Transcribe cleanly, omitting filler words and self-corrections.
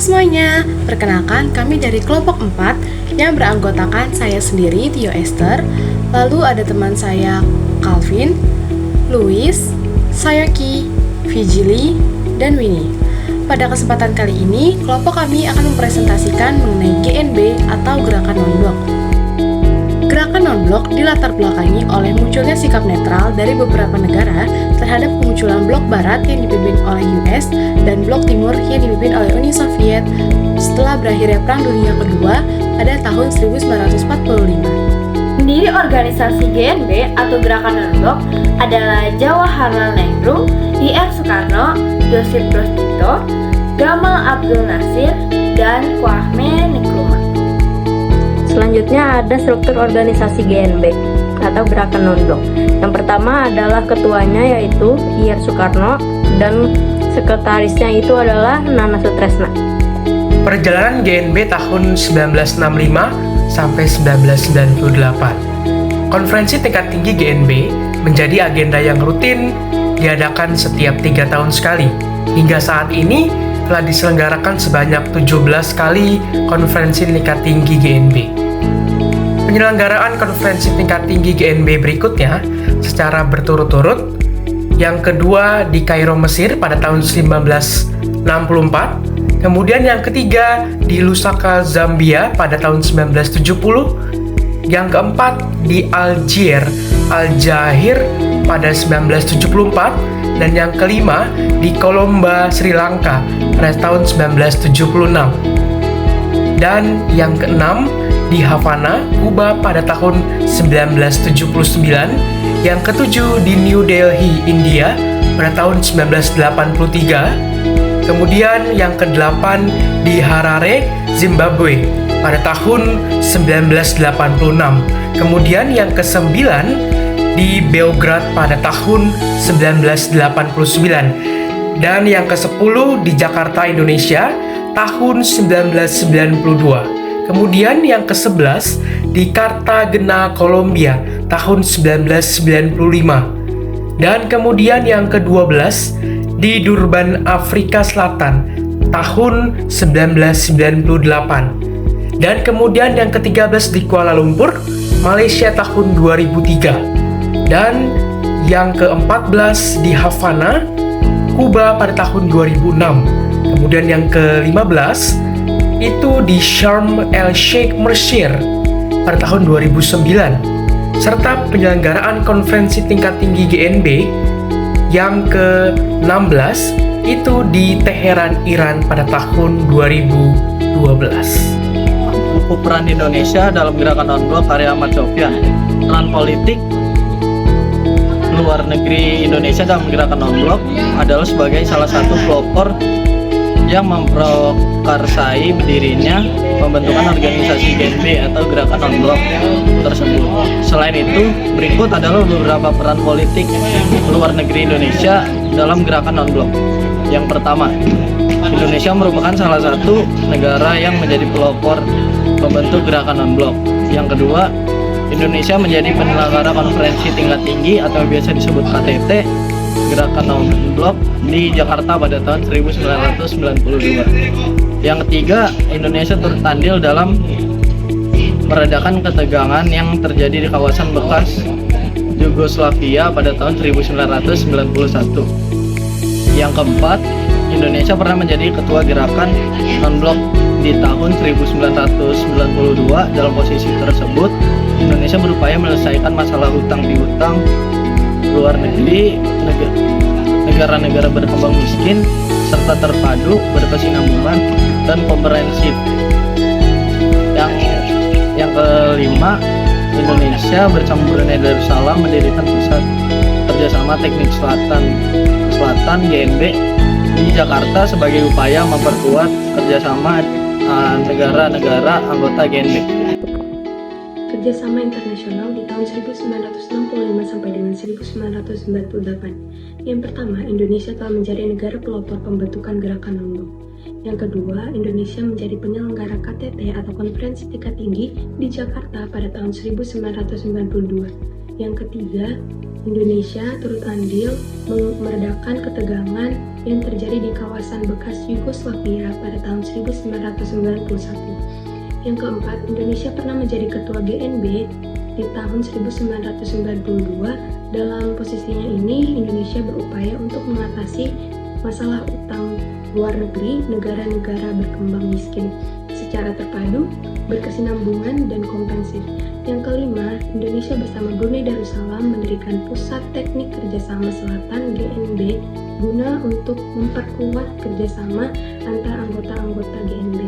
semuanya, perkenalkan kami dari kelompok 4 yang beranggotakan saya sendiri, Tio Esther. Lalu ada teman saya Calvin, Louis, Sayaki, Vigili, dan Winnie. Pada kesempatan kali ini, kelompok kami akan mempresentasikan mengenai GNB atau Gerakan Non-Blok. Gerakan non-blok dilatar belakangi oleh munculnya sikap netral dari beberapa negara terhadap kemunculan blok barat yang dipimpin oleh US dan blok timur yang dipimpin oleh Uni Soviet setelah berakhirnya Perang Dunia Kedua pada tahun 1945. Pendiri organisasi GNB atau Gerakan Non-Blok adalah Jawaharlal Nehru, I.R. Soekarno, Josip Broz Tito, Gamal Abdul Nasir, dan Kwame Nkrumah. Selanjutnya ada struktur organisasi GNB atau Gerakan Non-Blok. Yang pertama adalah ketuanya yaitu I.R. Soekarno dan sekretarisnya itu adalah Nana Sutresna. Perjalanan GNB tahun 1965 sampai 1998. Konferensi tingkat tinggi GNB menjadi agenda yang rutin diadakan setiap 3 tahun sekali. Hingga saat ini telah diselenggarakan sebanyak 17 kali konferensi tingkat tinggi GNB. Penyelenggaraan konferensi tingkat tinggi GNB berikutnya secara berturut-turut. Yang kedua di Kairo, Mesir pada tahun 1964. Kemudian yang ketiga di Lusaka, Zambia pada tahun 1970. Yang keempat di Aljazair pada 1974. Dan yang kelima di Colombo, Sri Lanka pada tahun 1976. Dan yang keenam di Havana, Kuba pada tahun 1979, yang ketujuh di New Delhi, India pada tahun 1983, kemudian yang kedelapan di Harare, Zimbabwe pada tahun 1986, kemudian yang kesembilan di Beograd pada tahun 1989, dan yang ke-10 di Jakarta, Indonesia tahun 1992. Kemudian yang ke-11 di Cartagena, Kolombia tahun 1995. Dan kemudian yang ke-12 di Durban, Afrika Selatan tahun 1998. Dan kemudian yang ke-13 di Kuala Lumpur, Malaysia tahun 2003. Dan yang ke-14 di Havana, Kuba pada tahun 2006. Kemudian yang ke-15 itu di Sharm el-Sheikh, Mesir pada tahun 2009, serta penyelenggaraan konferensi tingkat tinggi GNB yang ke-16 itu di Teheran, Iran pada tahun 2012. Buku peran Indonesia dalam Gerakan Non-Blok karya Ahmad Sofyan. Peran politik luar negeri Indonesia dalam Gerakan Non-Blok adalah sebagai salah satu pelopor yang memprakarsai berdirinya pembentukan organisasi GNB atau Gerakan Non-Blok tersebut. Selain itu, berikut adalah beberapa peran politik luar negeri Indonesia dalam Gerakan Non-Blok. Yang pertama, Indonesia merupakan salah satu negara yang menjadi pelopor pembentuk Gerakan Non-Blok. Yang kedua, Indonesia menjadi penyelenggara konferensi tingkat tinggi atau biasa disebut KTT Gerakan Non-Blok di Jakarta pada tahun 1992. Yang ketiga, Indonesia turut andil dalam meredakan ketegangan yang terjadi di kawasan bekas Yugoslavia pada tahun 1991. Yang keempat, Indonesia pernah menjadi ketua Gerakan Non-Blok di tahun 1992. Dalam posisi tersebut, Indonesia berupaya menyelesaikan masalah hutang piutang luar negeri negara-negara berkembang miskin serta terpadu, berkesinambungan, dan komprehensif. Yang kelima, Indonesia bersama Brunei Darussalam mendirikan pusat kerjasama teknik selatan GNB di Jakarta sebagai upaya memperkuat kerjasama negara-negara anggota GNB. Kerjasama internasional di tahun 1965 sampai dengan 1998. Yang pertama, Indonesia telah menjadi negara pelopor pembentukan Gerakan Non-Blok. Yang kedua, Indonesia menjadi penyelenggara KTT atau Konferensi Tingkat Tinggi di Jakarta pada tahun 1992. Yang ketiga, Indonesia turut andil meredakan ketegangan yang terjadi di kawasan bekas Yugoslavia pada tahun 1991. Yang keempat, Indonesia pernah menjadi ketua GNB di tahun 1992. Dalam posisinya ini, Indonesia berupaya untuk mengatasi masalah utang luar negeri negara-negara berkembang miskin secara terpadu, berkesinambungan, dan komprehensif. Yang kelima, Indonesia bersama Brunei Darussalam mendirikan Pusat Teknik Kerjasama Selatan GNB guna untuk memperkuat kerjasama antar anggota-anggota GNB.